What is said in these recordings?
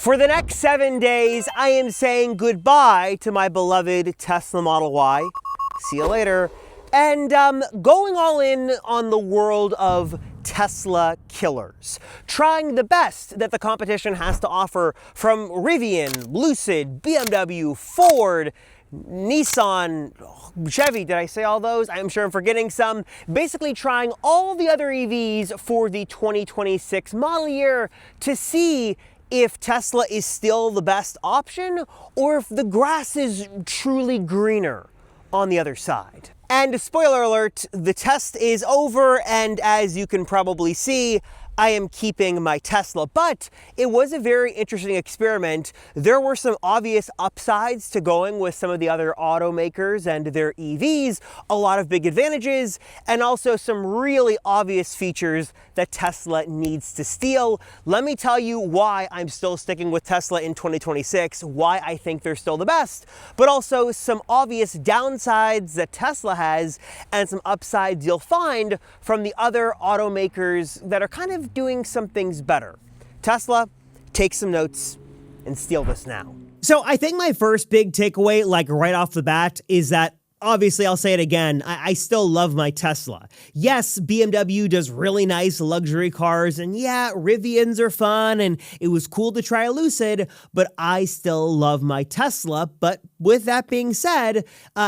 For the next 7 days, I am saying goodbye to my beloved Tesla Model Y. See you later. And going all in on the world of Tesla killers. Trying the best that the competition has to offer from Rivian, Lucid, BMW, Ford, Nissan, Chevy, did I say all those? I'm sure I'm forgetting some. Basically trying all the other EVs for the 2026 model year to see if Tesla is still the best option or if the grass is truly greener on the other side. And spoiler alert, the test is over, and as you can probably see, I am keeping my Tesla, but it was a very interesting experiment. There were some obvious upsides to going with some of the other automakers and their EVs, a lot of big advantages, and also some really obvious features that Tesla needs to steal. Let me tell you why I'm still sticking with Tesla in 2026, why I think they're still the best, but also some obvious downsides that Tesla has and some upsides you'll find from the other automakers that are kind of doing some things better. Tesla, take some notes and steal this now. So I think my first big takeaway, like right off the bat, is that obviously, I'll say it again, I still love my Tesla. Yes, BMW does really nice luxury cars, and yeah, Rivians are fun, and it was cool to try a Lucid, but I still love my Tesla. But with that being said,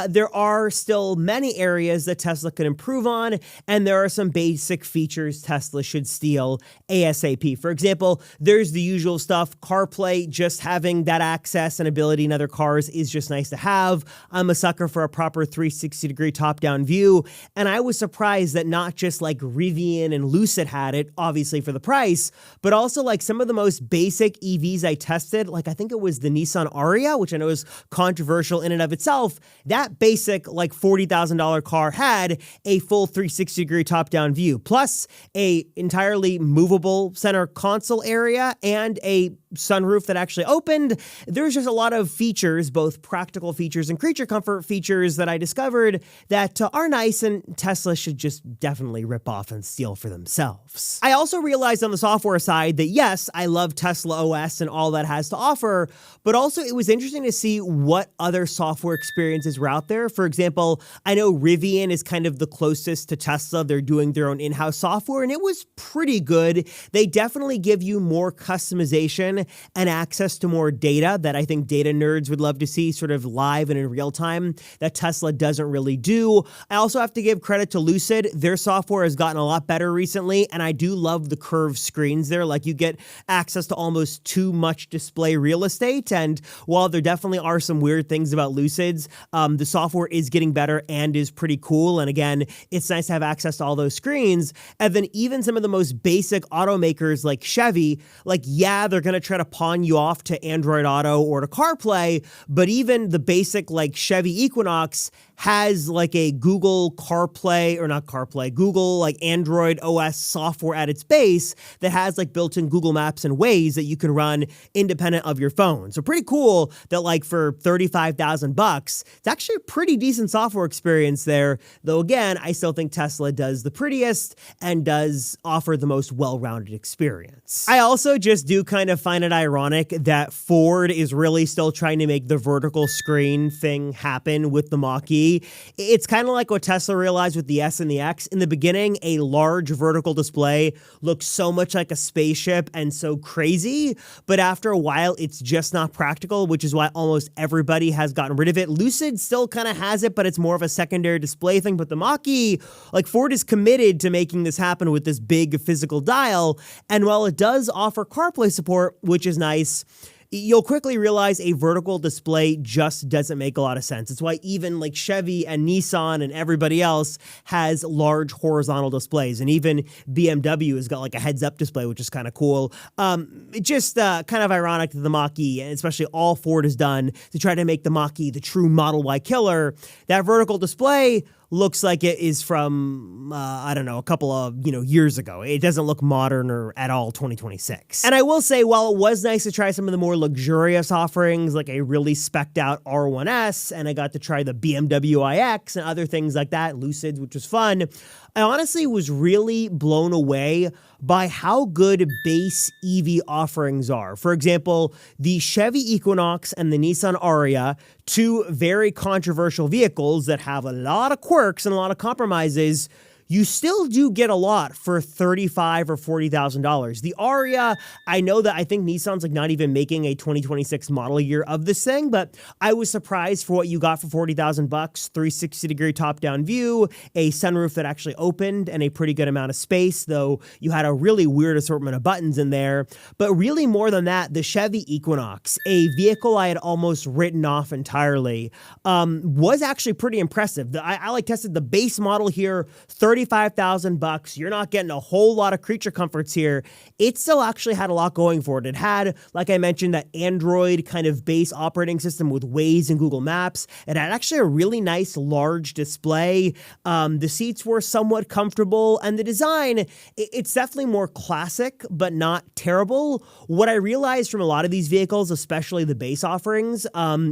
there are still many areas that Tesla can improve on, and there are some basic features Tesla should steal ASAP. For example, there's the usual stuff. CarPlay, just having that access and ability in other cars is just nice to have. I'm a sucker for a proper 360-degree top-down view, and I was surprised that not just like Rivian and Lucid had it, obviously for the price, but also like some of the most basic EVs I tested, like I think it was the Nissan Ariya, which I know is controversial in and of itself. That basic like $40,000 car had a full 360-degree top-down view, plus a entirely movable center console area and a sunroof that actually opened. There's just a lot of features, both practical features and creature comfort features that I discovered that are nice, and Tesla should just definitely rip off and steal for themselves. I also realized on the software side that yes, I love Tesla OS and all that has to offer, but also it was interesting to see what other software experiences were out there. For example, I know Rivian is kind of the closest to Tesla. They're doing their own in-house software, and it was pretty good. They definitely give you more customization and access to more data that I think data nerds would love to see sort of live and in real time that Tesla doesn't really do. I also have to give credit to Lucid. Their software has gotten a lot better recently, and I do love the curved screens there. Like you get access to almost too much display real estate, and while there definitely are some weird things about Lucids, the software is getting better and is pretty cool, and again, it's nice to have access to all those screens. And then even some of the most basic automakers like Chevy, like yeah, they're going to try to pawn you off to Android Auto or to CarPlay, but even the basic like Chevy Equinox has like a Google CarPlay, or not CarPlay, Google like Android OS software at its base that has like built-in Google Maps and Waze that you can run independent of your phone. So pretty cool that like for $35,000, it's actually a pretty decent software experience there. Though again, I still think Tesla does the prettiest and does offer the most well-rounded experience. I also just do kind of find it ironic that Ford is really still trying to make the vertical screen thing happen with the Mach-E. It's kind of like what Tesla realized with the S and the X. In the beginning, a large vertical display looks so much like a spaceship and so crazy, but after a while, it's just not practical, which is why almost everybody has gotten rid of it. Lucid still kind of has it, but it's more of a secondary display thing. But the Mach-E, like Ford is committed to making this happen with this big physical dial. And while it does offer CarPlay support, which is nice, you'll quickly realize a vertical display just doesn't make a lot of sense. It's why even like Chevy and Nissan and everybody else has large horizontal displays. And even BMW has got like a heads-up display, which is kind of cool. It's just kind of ironic that the Mach-E, and especially all Ford has done to try to make the Mach-E the true Model Y killer, that vertical display looks like it is from, I don't know, a couple of, years ago. It doesn't look modern or at all 2026. And I will say, while it was nice to try some of the more luxurious offerings, like a really specced out R1S, and I got to try the BMW iX and other things like that, Lucids, which was fun, I honestly was really blown away by how good base EV offerings are. For example, the Chevy Equinox and the Nissan Ariya, two very controversial vehicles that have a lot of quirks and a lot of compromises, you still do get a lot for $35,000 or $40,000. The Ariya, I know that I think Nissan's like not even making a 2026 model year of this thing, but I was surprised for what you got for $40,000. 360-degree top-down view, a sunroof that actually opened, and a pretty good amount of space, though you had a really weird assortment of buttons in there. But really more than that, the Chevy Equinox, a vehicle I had almost written off entirely, was actually pretty impressive. I like tested the base model here, $35,000. You're not getting a whole lot of creature comforts here. It still actually had a lot going for it. It had, like I mentioned, that Android kind of base operating system with Waze and Google Maps. It had actually a really nice large display. The seats were somewhat comfortable, and the design, it's definitely more classic, but not terrible. What I realized from a lot of these vehicles, especially the base offerings,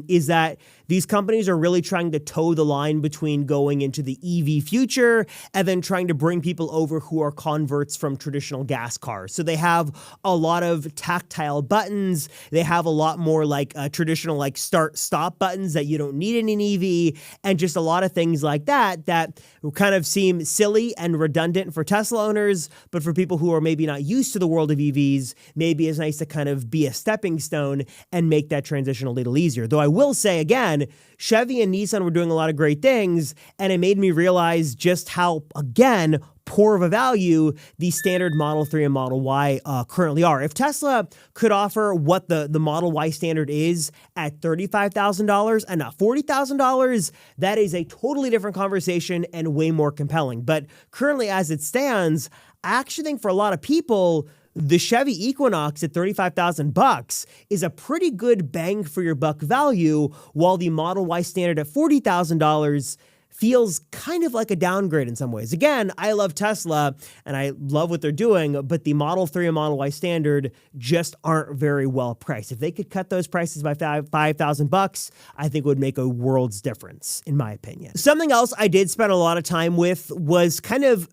is that these companies are really trying to toe the line between going into the EV future and then trying to bring people over who are converts from traditional gas cars. So they have a lot of tactile buttons. They have a lot more like traditional like start-stop buttons that you don't need in an EV, and just a lot of things like that that kind of seem silly and redundant for Tesla owners, but for people who are maybe not used to the world of EVs, maybe it's nice to kind of be a stepping stone and make that transition a little easier. Though I will say again, Chevy and Nissan were doing a lot of great things, and it made me realize just how, again, poor of a value the standard Model 3 and Model Y currently are. If Tesla could offer what the Model Y standard is at $35,000 and not $40,000, that is a totally different conversation and way more compelling. But currently, as it stands, I actually think for a lot of people, the Chevy Equinox at $35,000 is a pretty good bang for your buck value, while the Model Y standard at $40,000 feels kind of like a downgrade in some ways. Again, I love Tesla and I love what they're doing, but the Model 3 and Model Y standard just aren't very well priced. If they could cut those prices by $5,000, I think it would make a world's difference, in my opinion. Something else I did spend a lot of time with was kind of,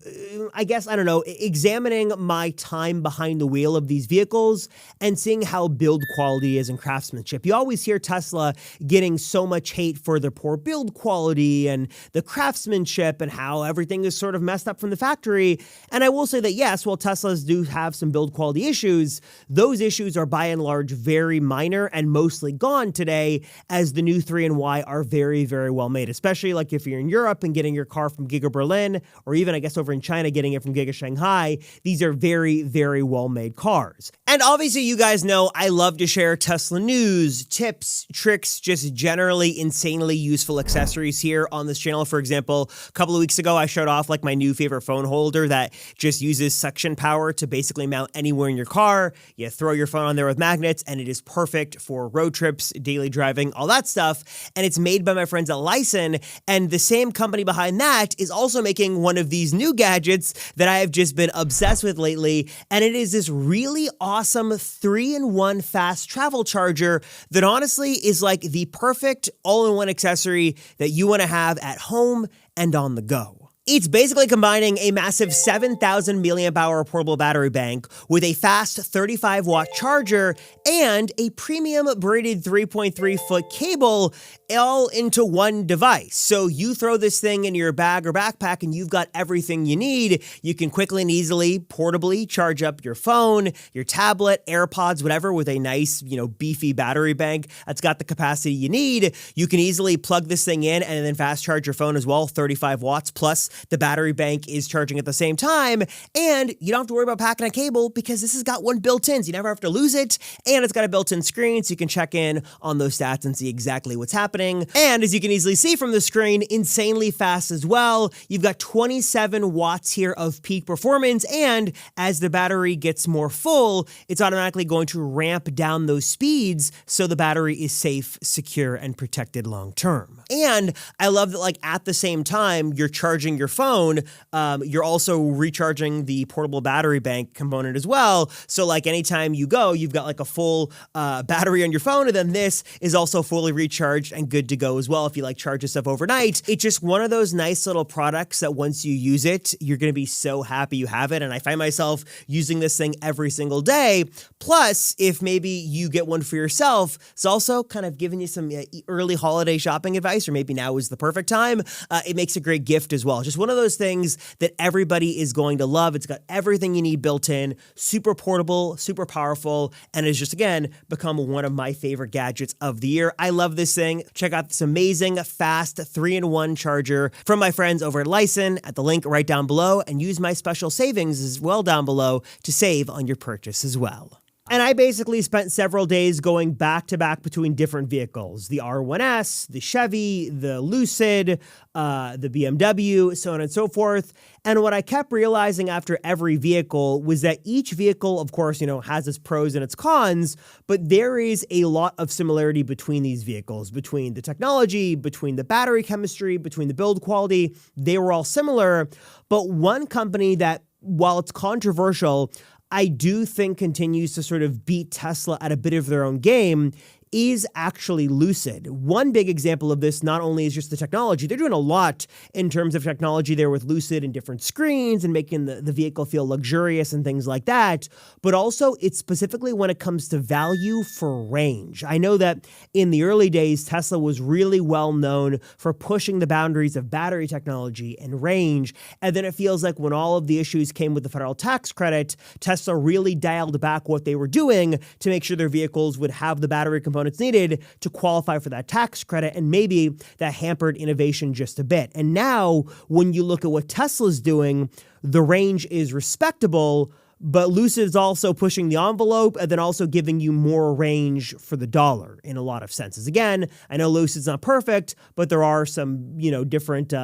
I guess, I don't know, examining my time behind the wheel of these vehicles and seeing how build quality is and craftsmanship. You always hear Tesla getting so much hate for their poor build quality and the craftsmanship and how everything is sort of messed up from the factory. And I will say that yes, while Teslas do have some build quality issues, those issues are by and large very minor and mostly gone today, as the new 3 and Y are very, very well made, especially like if you're in Europe and getting your car from Giga Berlin, or even I guess over in China getting it from Giga Shanghai. These are very, very well made cars. And obviously you guys know I love to share Tesla news, tips, tricks, just generally insanely useful accessories here on this channel. For example, a couple of weeks ago, I showed off like my new favorite phone holder that just uses suction power to basically mount anywhere in your car. You throw your phone on there with magnets, and it is perfect for road trips, daily driving, all that stuff. And it's made by my friends at Lucid, and the same company behind that is also making one of these new gadgets that I have just been obsessed with lately. And it is this really awesome 3-in-1 fast travel charger that honestly is like the perfect all-in-one accessory that you want to have at home and on the go. It's basically combining a massive 7,000 milliamp hour portable battery bank with a fast 35-watt charger and a premium braided 3.3-foot cable all into one device. So you throw this thing in your bag or backpack and you've got everything you need. You can quickly and easily, portably charge up your phone, your tablet, AirPods, whatever, with a nice, beefy battery bank that's got the capacity you need. You can easily plug this thing in and then fast charge your phone as well, 35 watts plus. The battery bank is charging at the same time, and you don't have to worry about packing a cable because this has got one built in, so you never have to lose it, and it's got a built-in screen so you can check in on those stats and see exactly what's happening. And as you can easily see from the screen, insanely fast as well. You've got 27 watts here of peak performance, and as the battery gets more full, it's automatically going to ramp down those speeds so the battery is safe, secure, and protected long term. And I love that, like, at the same time you're charging your phone, you're also recharging the portable battery bank component as well. So, like, anytime you go, you've got like a full battery on your phone, and then this is also fully recharged and good to go as well if you like charge this stuff overnight. It's just one of those nice little products that once you use it, you're going to be so happy you have it. And I find myself using this thing every single day. Plus, if maybe you get one for yourself, it's also kind of giving you some early holiday shopping advice, or maybe now is the perfect time. It makes a great gift as well. Just one of those things that everybody is going to love. It's got everything you need built in, super portable, super powerful, and has just, again, become one of my favorite gadgets of the year. I love this thing. Check out this amazing, fast 3-in-1 charger from my friends over at Lyson at the link right down below, and use my special savings as well down below to save on your purchase as well. And I basically spent several days going back to back between different vehicles, the R1S, the Chevy, the Lucid, the BMW, so on and so forth. And what I kept realizing after every vehicle was that each vehicle, of course, has its pros and its cons, but there is a lot of similarity between these vehicles, between the technology, between the battery chemistry, between the build quality. They were all similar. But one company that, while it's controversial, I do think continues to sort of beat Tesla at a bit of their own game is actually Lucid. One big example of this not only is just the technology, they're doing a lot in terms of technology there with Lucid and different screens and making the vehicle feel luxurious and things like that, but also it's specifically when it comes to value for range. I know that in the early days, Tesla was really well known for pushing the boundaries of battery technology and range, and then it feels like when all of the issues came with the federal tax credit, Tesla really dialed back what they were doing to make sure their vehicles would have the battery components needed to qualify for that tax credit, and maybe that hampered innovation just a bit. And now, when you look at what Tesla's doing, the range is respectable, but Lucid is also pushing the envelope and then also giving you more range for the dollar in a lot of senses. Again, I know Lucid's not perfect, but there are some, different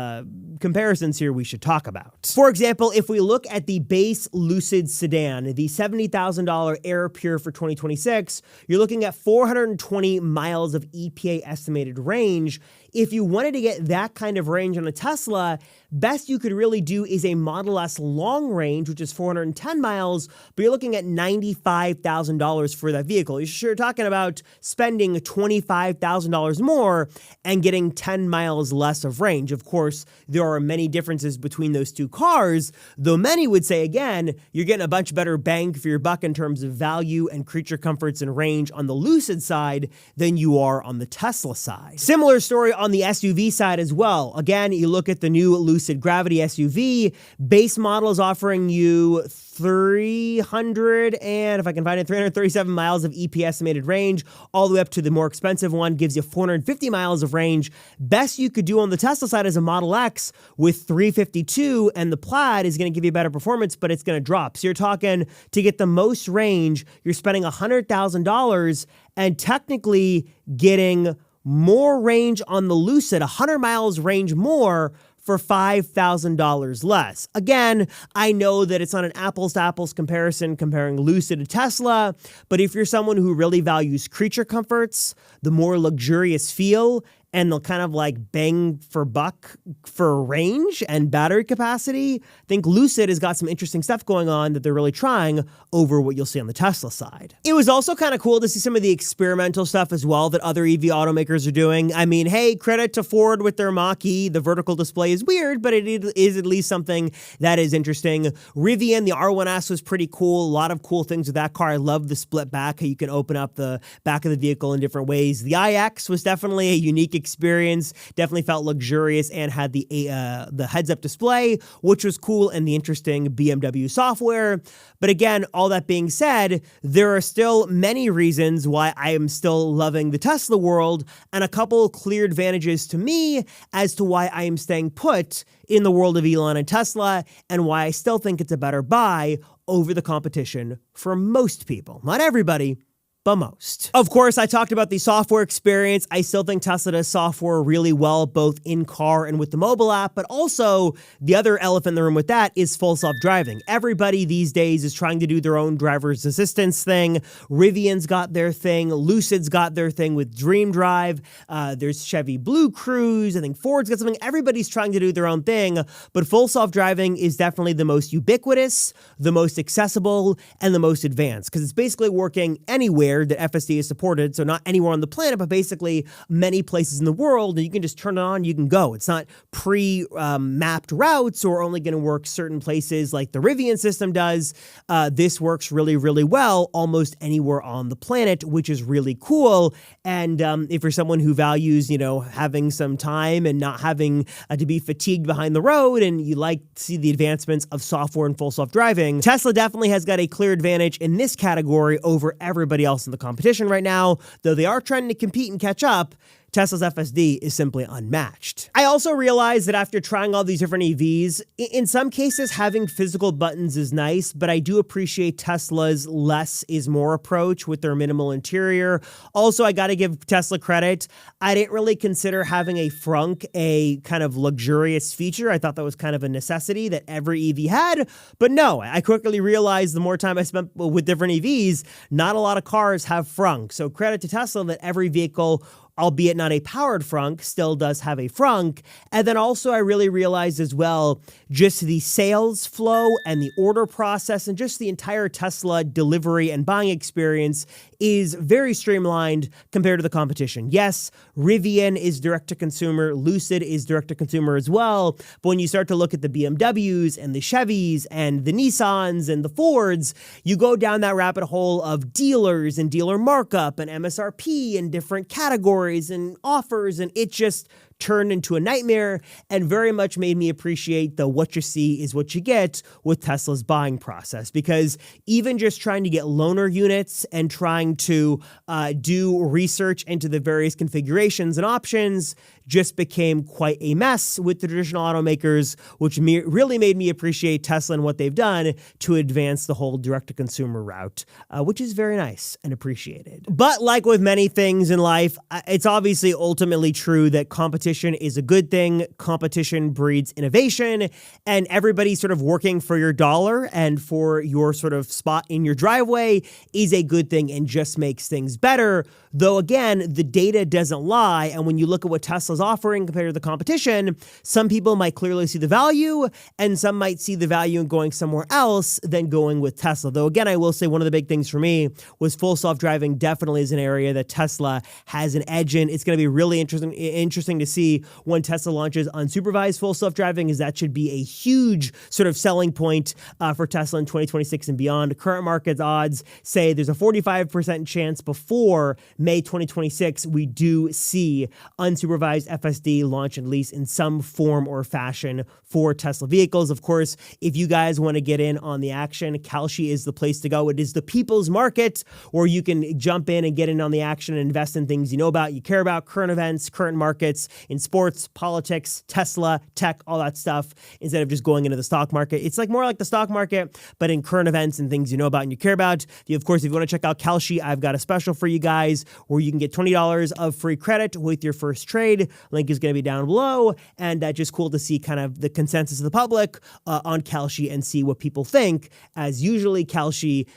comparisons here we should talk about. For example, if we look at the base Lucid sedan, the $70,000 Air Pure for 2026, you're looking at 420 miles of EPA estimated range. If you wanted to get that kind of range on a Tesla, best you could really do is a Model S long range, which is 410 miles, but you're looking at $95,000 for that vehicle. You're talking about spending $25,000 more and getting 10 miles less of range. Of course, there are many differences between those two cars, though many would say, again, you're getting a much better bang for your buck in terms of value and creature comforts and range on the Lucid side than you are on the Tesla side. Similar story on the SUV side as well. Again, you look at the new Lucid Gravity SUV, base model is offering you 337 miles of EP estimated range, all the way up to the more expensive one gives you 450 miles of range. Best you could do on the Tesla side is a Model X with 352, and the Plaid is going to give you better performance, but it's going to drop. So you're talking, to get the most range, you're spending $100,000 and technically getting more range on the Lucid, 100 miles range more, for $5,000 less. Again, I know that it's not an apples-to-apples comparison comparing Lucid to Tesla, but if you're someone who really values creature comforts, the more luxurious feel, and they'll kind of like bang for buck for range and battery capacity, I think Lucid has got some interesting stuff going on that they're really trying over what you'll see on the Tesla side. It was also kind of cool to see some of the experimental stuff as well that other EV automakers are doing. I mean, hey, credit to Ford with their Mach-E. The vertical display is weird, but it is at least something that is interesting. Rivian, the R1S was pretty cool. A lot of cool things with that car. I love the split back, how you can open up the back of the vehicle in different ways. The iX was definitely a unique experience, definitely felt luxurious and had the heads-up display, which was cool, and the interesting BMW software. But again, all that being said, there are still many reasons why I am still loving the Tesla world, and a couple clear advantages to me as to why I am staying put in the world of Elon and Tesla, and why I still think it's a better buy over the competition for most people. Not everybody, most. Of course, I talked about the software experience. I still think Tesla does software really well, both in car and with the mobile app, but also the other elephant in the room with that is full self-driving. Everybody these days is trying to do their own driver's assistance thing. Rivian's got their thing. Lucid's got their thing with Dream Drive. There's Chevy Blue Cruise. I think Ford's got something. Everybody's trying to do their own thing, but full self-driving is definitely the most ubiquitous, the most accessible, and the most advanced, because it's basically working anywhere that FSD is supported, so not anywhere on the planet, but basically many places in the world, and you can just turn it on, you can go. It's not pre-mapped routes or only going to work certain places like the Rivian system does. This works really, really well almost anywhere on the planet, which is really cool. And if you're someone who values, having some time and not having to be fatigued behind the road, and you like to see the advancements of software and full self-driving, Tesla definitely has got a clear advantage in this category over everybody else in the competition right now. Though they are trying to compete and catch up, Tesla's FSD is simply unmatched. I also realized that after trying all these different EVs, in some cases having physical buttons is nice, but I do appreciate Tesla's less is more approach with their minimal interior. Also, I gotta give Tesla credit. I didn't really consider having a frunk a kind of luxurious feature. I thought that was kind of a necessity that every EV had, but no, I quickly realized the more time I spent with different EVs, not a lot of cars have frunk. So credit to Tesla that every vehicle, albeit not a powered frunk, still does have a frunk. And then also I really realized as well, just the sales flow and the order process and just the entire Tesla delivery and buying experience is very streamlined compared to the competition. Yes, Rivian is direct-to-consumer, Lucid is direct-to-consumer as well, but when you start to look at the BMWs and the Chevys and the Nissans and the Fords, you go down that rabbit hole of dealers and dealer markup and MSRP and different categories and offers, and it just turned into a nightmare and very much made me appreciate the what you see is what you get with Tesla's buying process. Because even just trying to get loaner units and trying to do research into the various configurations and options just became quite a mess with the traditional automakers, which really made me appreciate Tesla and what they've done to advance the whole direct-to-consumer route, which is very nice and appreciated. But like with many things in life, it's obviously ultimately true that competition is a good thing. Competition breeds innovation, and everybody sort of working for your dollar and for your sort of spot in your driveway is a good thing and just makes things better. Though again, the data doesn't lie, and when you look at what Tesla's offering compared to the competition, some people might clearly see the value, and some might see the value in going somewhere else than going with Tesla. Though again, I will say one of the big things for me was full self-driving definitely is an area that Tesla has an edge in. It's going to be really interesting to see when Tesla launches unsupervised full self-driving, as that should be a huge sort of selling point for Tesla in 2026 and beyond. Current market odds say there's a 45% chance before May 2026 we do see unsupervised FSD launch at least in some form or fashion for Tesla vehicles. Of course, if you guys want to get in on the action, Kalshi is the place to go. It is the people's market where you can jump in and get in on the action and invest in things you know about, you care about, current events, current markets in sports, politics, Tesla, tech, all that stuff, instead of just going into the stock market. It's like more like the stock market, but in current events and things you know about and you care about. Of course, if you want to check out Kalshi, I've got a special for you guys where you can get $20 of free credit with your first trade. Link is going to be down below, and just cool to see kind of the consensus of the public on Kalshi and see what people think, as usually Kalshi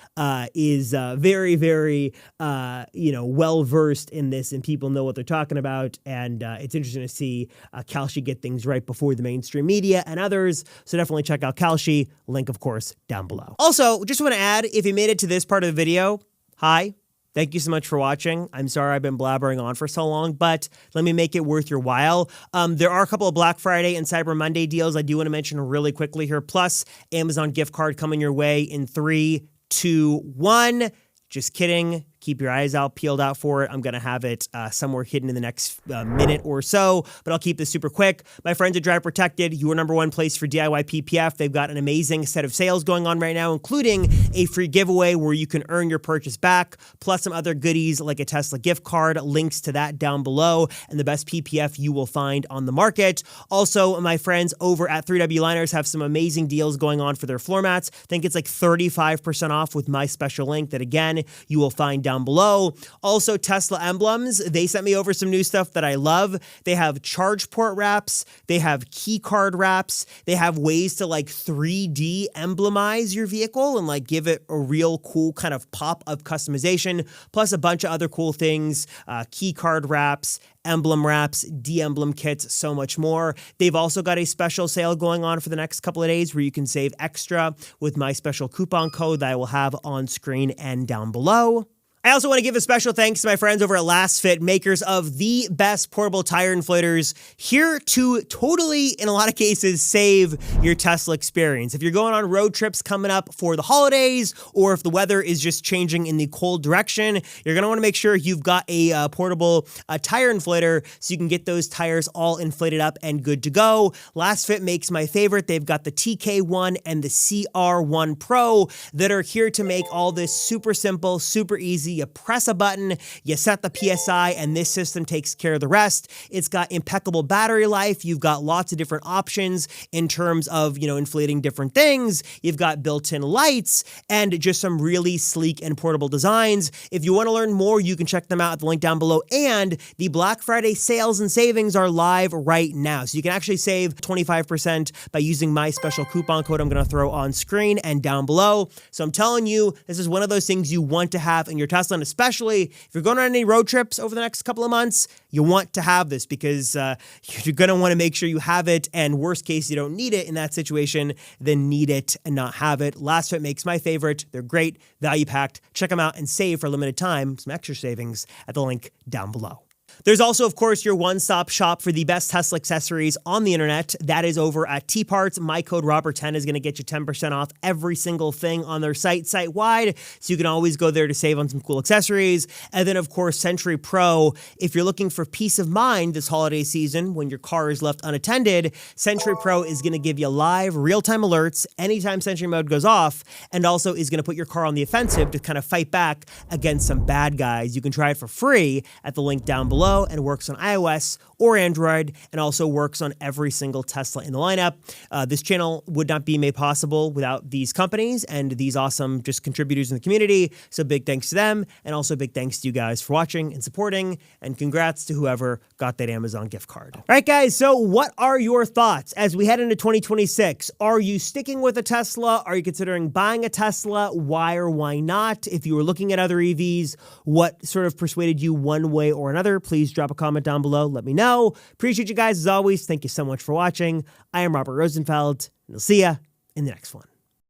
is very, very, well-versed in this, and people know what they're talking about, and it's interesting to see Kalshi get things right before the mainstream media and others, so definitely check out Kalshi. Link, of course, down below. Also, just want to add, if you made it to this part of the video, hi. Thank you so much for watching. I'm sorry I've been blabbering on for so long, but let me make it worth your while. There are a couple of Black Friday and Cyber Monday deals I do want to mention really quickly here, plus Amazon gift card coming your way in 3, 2, 1. Just kidding. Keep your eyes peeled out for it. I'm going to have it somewhere hidden in the next minute or so, but I'll keep this super quick. My friends at Drive Protected, your number one place for DIY PPF. They've got an amazing set of sales going on right now, including a free giveaway where you can earn your purchase back, plus some other goodies like a Tesla gift card. Links to that down below, and the best PPF you will find on the market. Also, my friends over at 3W Liners have some amazing deals going on for their floor mats. I think it's like 35% off with my special link that, again, you will find down down below. Also, Tesla emblems. They sent me over some new stuff that I love. They have charge port wraps. They have key card wraps. They have ways to like 3D emblemize your vehicle and like give it a real cool kind of pop of customization, plus a bunch of other cool things, key card wraps, emblem wraps, de-emblem kits, so much more. They've also got a special sale going on for the next couple of days where you can save extra with my special coupon code that I will have on screen and down below. I also want to give a special thanks to my friends over at Last Fit, makers of the best portable tire inflators, here to totally, in a lot of cases, save your Tesla experience. If you're going on road trips coming up for the holidays, or if the weather is just changing in the cold direction, you're going to want to make sure you've got a portable tire inflator so you can get those tires all inflated up and good to go. Last Fit makes my favorite. They've got the TK1 and the CR1 Pro that are here to make all this super simple, super easy. You press a button, you set the PSI, and this system takes care of the rest. It's got impeccable battery life. You've got lots of different options in terms of, inflating different things. You've got built-in lights and just some really sleek and portable designs. If you want to learn more, you can check them out at the link down below. And the Black Friday sales and savings are live right now. So you can actually save 25% by using my special coupon code I'm going to throw on screen and down below. So I'm telling you, this is one of those things you want to have in your Tesla. And especially if you're going on any road trips over the next couple of months, you want to have this because you're going to want to make sure you have it. And worst case, you don't need it in that situation, then need it and not have it. Last Fit makes my favorite. They're great, value packed. Check them out and save for a limited time some extra savings at the link down below. There's also, of course, your one-stop shop for the best Tesla accessories on the internet. That is over at TPARTS. My code Robert10 is going to get you 10% off every single thing on their site-wide, so you can always go there to save on some cool accessories. And then, of course, Sentry Pro. If you're looking for peace of mind this holiday season when your car is left unattended, Sentry Pro is going to give you live, real-time alerts anytime Sentry mode goes off, and also is going to put your car on the offensive to kind of fight back against some bad guys. You can try it for free at the link down below. And works on iOS or Android, and also works on every single Tesla in the lineup. This channel would not be made possible without these companies and these awesome just contributors in the community. So big thanks to them, and also big thanks to you guys for watching and supporting, and congrats to whoever got that Amazon gift card. All right, guys, so what are your thoughts as we head into 2026? Are you sticking with a Tesla? Are you considering buying a Tesla? Why or why not? If you were looking at other EVs, what sort of persuaded you one way or another? Please drop a comment down below. Let me know. Appreciate you guys as always. Thank you so much for watching. I am Robert Rosenfeld, and I'll see ya in the next one.